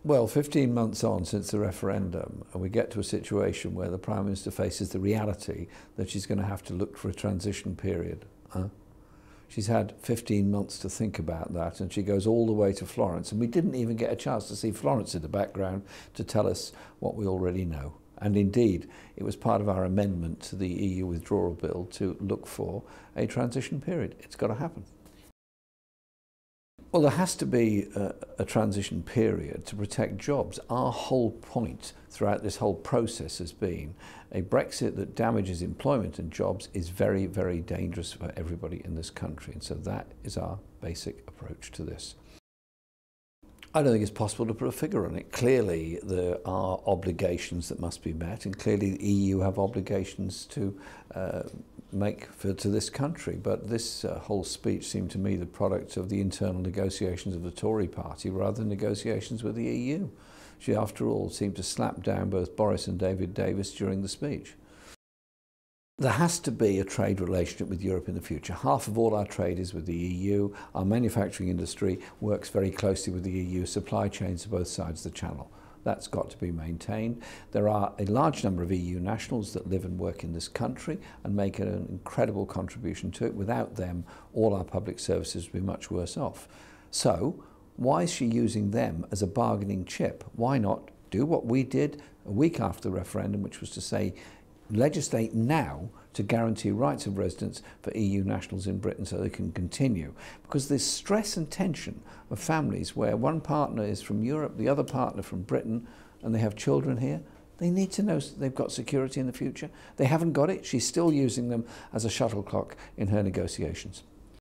Well, 15 months on since the referendum, and we get to a situation where the Prime Minister faces the reality that she's going to have to look for a transition period. She's had 15 months to think about that, and she goes all the way to Florence, and we didn't even get a chance to see Florence in the background to tell us what we already know. And indeed, it was part of our amendment to the EU withdrawal bill to look for a transition period. It's got to happen. Well, there has to be a transition period to protect jobs. Our whole point throughout this whole process has been a Brexit that damages employment and jobs is very, very dangerous for everybody in this country. And so that is our basic approach to this. I don't think it's possible to put a figure on it. Clearly, there are obligations that must be met, and clearly the EU have obligations to make to this country. But this whole speech seemed to me the product of the internal negotiations of the Tory party rather than negotiations with the EU. She, after all, seemed to slap down both Boris and David Davis during the speech. There has to be a trade relationship with Europe in the future. Half of all our trade is with the EU. Our manufacturing industry works very closely with the EU, supply chains to both sides of the channel. That's got to be maintained. There are a large number of EU nationals that live and work in this country and make an incredible contribution to it. Without them, all our public services would be much worse off. So, why is she using them as a bargaining chip? Why not do what we did a week after the referendum, which was to say, legislate now to guarantee rights of residence for EU nationals in Britain so they can continue. Because there's stress and tension of families where one partner is from Europe, the other partner from Britain, and they have children here. They need to know they've got security in the future. They haven't got it. She's still using them as a shuttlecock in her negotiations.